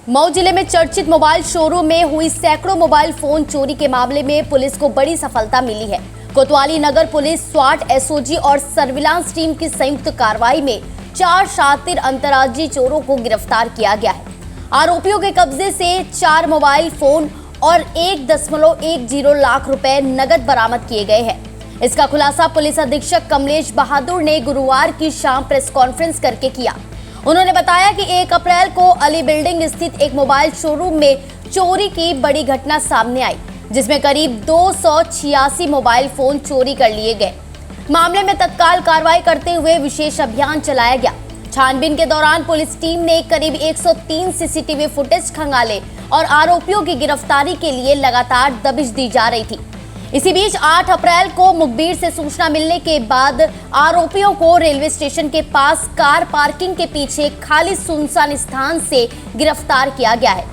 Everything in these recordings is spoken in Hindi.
मऊ जिले में चर्चित मोबाइल शोरूम में हुई सैकड़ों मोबाइल फोन चोरी के मामले में पुलिस को बड़ी सफलता मिली है। कोतवाली नगर पुलिस, स्वाट, एसओजी और सर्विलांस टीम की संयुक्त कार्रवाई में 4 शातिर अंतर्राज्यीय चोरों को गिरफ्तार किया गया है। आरोपियों के कब्जे से 4 मोबाइल फोन और 1.10 लाख रुपए नगद बरामद किए गए हैं। इसका खुलासा पुलिस अधीक्षक कमलेश बहादुर ने गुरुवार की शाम प्रेस कॉन्फ्रेंस करके किया। उन्होंने बताया कि 1 अप्रैल को अली बिल्डिंग स्थित एक मोबाइल शोरूम में चोरी की बड़ी घटना सामने आई, जिसमें करीब 286 मोबाइल फोन चोरी कर लिए गए। मामले में तत्काल कार्रवाई करते हुए विशेष अभियान चलाया गया। छानबीन के दौरान पुलिस टीम ने करीब 103 सीसीटीवी फुटेज खंगाले और आरोपियों की गिरफ्तारी के लिए लगातार दबिश दी जा रही थी। इसी बीच 8 अप्रैल को मुखबिर से सूचना मिलने के बाद आरोपियों को रेलवे स्टेशन के पास कार पार्किंग के पीछे खाली सुनसान स्थान से गिरफ्तार किया गया है।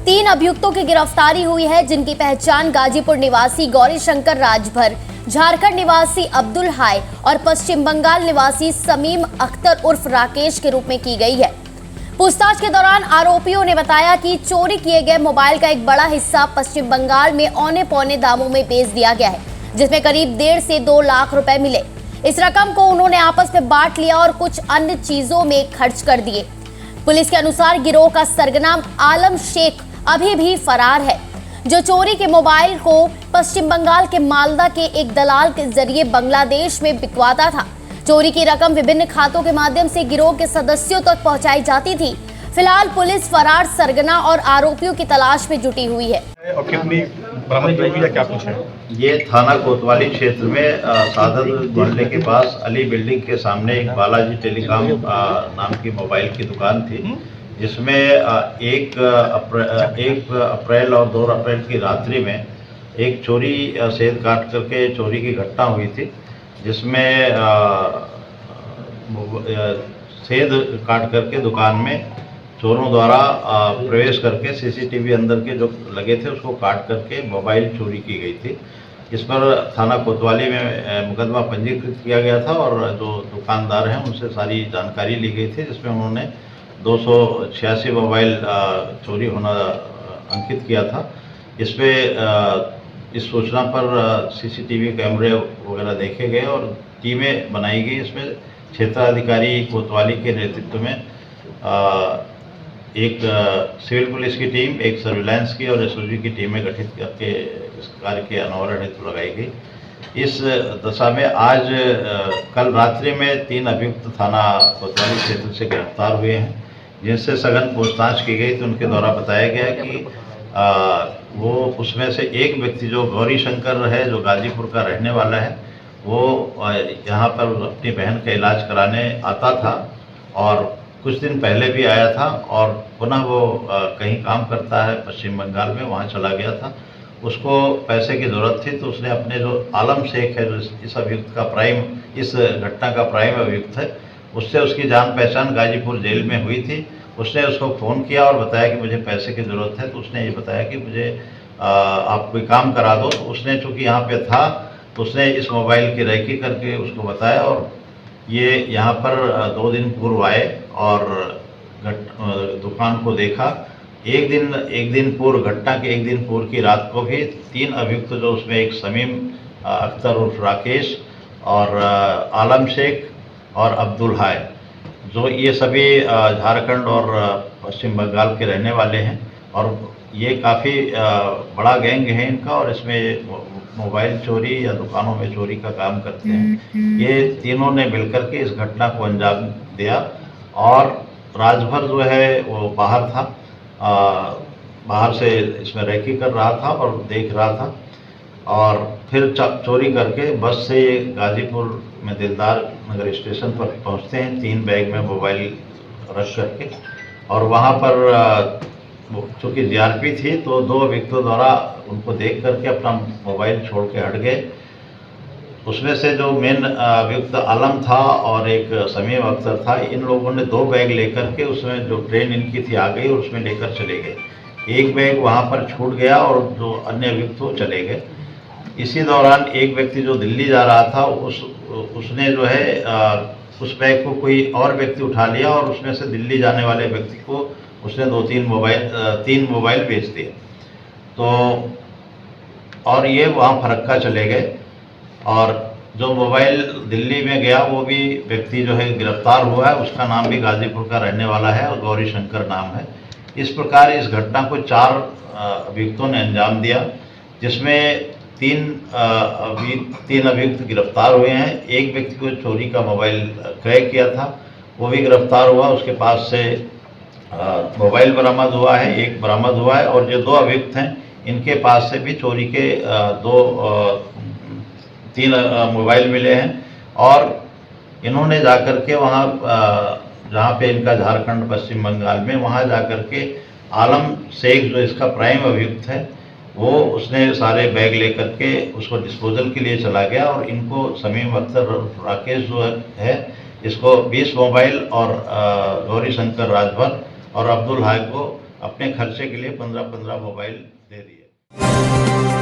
3 अभियुक्तों की गिरफ्तारी हुई है, जिनकी पहचान गाजीपुर निवासी गौरी शंकर राजभर, झारखंड निवासी अब्दुल हाय और पश्चिम बंगाल निवासी समीम अख्तर उर्फ राकेश के रूप में की गई है। पूछताछ के दौरान आरोपियों ने बताया कि चोरी किए गए मोबाइल का एक बड़ा हिस्सा पश्चिम बंगाल में औने पौने दामों में बेच दिया गया है, जिसमें करीब 1.5 से 2 लाख रुपए मिले। इस रकम को उन्होंने आपस में बांट लिया और कुछ अन्य चीजों में खर्च कर दिए। पुलिस के अनुसार गिरोह का सरगना आलम शेख अभी भी फरार है, जो चोरी के मोबाइल को पश्चिम बंगाल के मालदा के एक दलाल के जरिए बांग्लादेश में बिकवाता था। चोरी की रकम विभिन्न खातों के माध्यम से गिरोह के सदस्यों तक पहुंचाई जाती थी। फिलहाल पुलिस फरार सरगना और आरोपियों की तलाश में जुटी हुई है। और कितनी बरामद हुई है, क्या कुछ है? ये थाना कोतवाली क्षेत्र में सादत मोहल्ले के पास अली बिल्डिंग के सामने एक बालाजी टेलीकॉम नाम की मोबाइल की दुकान थी, जिसमें 1 अप्रैल और 2 अप्रैल की रात्रि में एक चोरी सेंध काट करके चोरी की घटना हुई थी, जिसमें सेंध काट करके दुकान में चोरों द्वारा प्रवेश करके सीसीटीवी अंदर के जो लगे थे उसको काट करके मोबाइल चोरी की गई थी। इस पर थाना कोतवाली में मुकदमा पंजीकृत किया गया था और जो दुकानदार हैं उनसे सारी जानकारी ली गई थी, जिसमें उन्होंने 286 मोबाइल चोरी होना अंकित किया था। इसमें इस सूचना पर सीसीटीवी कैमरे वगैरह देखे गए और टीमें बनाई गई। इसमें क्षेत्राधिकारी कोतवाली के नेतृत्व में एक सिविल पुलिस की टीम, एक सर्विलांस की और एसओजी की टीमें गठित करके इस कार्य के अनावरण हेतु लगाई गई। इस दशा में आज कल रात्रि में 3 अभियुक्त थाना कोतवाली क्षेत्र से गिरफ्तार हुए हैं, जिनसे सघन पूछताछ की गई तो उनके द्वारा बताया गया कि वो उसमें से एक व्यक्ति जो गौरी शंकर है, जो गाजीपुर का रहने वाला है, वो यहाँ पर अपनी बहन का इलाज कराने आता था और कुछ दिन पहले भी आया था और पुनः वो कहीं काम करता है पश्चिम बंगाल में, वहाँ चला गया था। उसको पैसे की ज़रूरत थी तो उसने अपने जो आलम शेख है, जो इस अभियुक्त का इस घटना का प्राइम अभियुक्त है, उससे उसकी जान पहचान गाजीपुर जेल में हुई थी। उसने उसको फ़ोन किया और बताया कि मुझे पैसे की ज़रूरत है, तो उसने ये बताया कि मुझे आप कोई काम करा दो। तो उसने चूँकि यहाँ पे था तो उसने इस मोबाइल की रेकी करके उसको बताया और ये यहाँ पर 2 दिन पूर्व आए और दुकान को देखा। एक दिन पूर्व, घटना के 1 दिन पूर्व की रात को भी 3 अभियुक्त, जो उसमें एक समीम अख्तर उर्फ राकेश और आलम शेख और अब्दुल हाय, जो ये सभी झारखंड और पश्चिम बंगाल के रहने वाले हैं और ये काफ़ी बड़ा गैंग है इनका और इसमें मोबाइल चोरी या दुकानों में चोरी का काम करते हैं। ये तीनों ने मिलकर के इस घटना को अंजाम दिया और राजभर जो है वो बाहर था, बाहर से इसमें रेकी कर रहा था और देख रहा था और फिर चोरी करके बस से गाजीपुर में दिलदार नगर स्टेशन पर पहुंचते हैं 3 बैग में मोबाइल रख करके और वहां पर चूँकि जीआरपी थी तो 2 अभियुक्तों द्वारा उनको देख करके अपना मोबाइल छोड़ के हट गए। उसमें से जो मेन अभियुक्त आलम था और एक समीम अख्तर था, इन लोगों ने 2 बैग लेकर के उसमें जो ट्रेन इनकी थी आ गई और उसमें लेकर चले गए। एक बैग वहाँ पर छूट गया और जो अन्य अभियुक्त वो चले गए। इसी दौरान एक व्यक्ति जो दिल्ली जा रहा था उसने जो है उस बैग को कोई और व्यक्ति उठा लिया और उसमें से दिल्ली जाने वाले व्यक्ति को उसने तीन मोबाइल बेच दिए। तो और ये वहाँ फरक्का चले गए और जो मोबाइल दिल्ली में गया वो भी व्यक्ति जो है गिरफ्तार हुआ है, उसका नाम भी गाजीपुर का रहने वाला है और गौरी शंकर नाम है। इस प्रकार इस घटना को 4 अभियुक्तों ने अंजाम दिया, जिसमें तीन अभियुक्त गिरफ्तार हुए हैं। एक व्यक्ति को चोरी का मोबाइल क्रय किया था, वो भी गिरफ्तार हुआ, उसके पास से मोबाइल बरामद हुआ है, एक बरामद हुआ है। और जो 2 अभियुक्त हैं इनके पास से भी चोरी के 3 मोबाइल मिले हैं और इन्होंने जाकर के वहाँ जहाँ पे इनका झारखंड पश्चिम बंगाल में, वहाँ जाकर के आलम शेख जो इसका प्राइम अभियुक्त है, वो उसने सारे बैग लेकर के उसको डिस्पोजल के लिए चला गया और इनको समीम अख्तर राकेश जो है इसको 20 मोबाइल और गौरी शंकर राजभर और अब्दुल हाय को अपने खर्चे के लिए 15-15 मोबाइल दे दिए।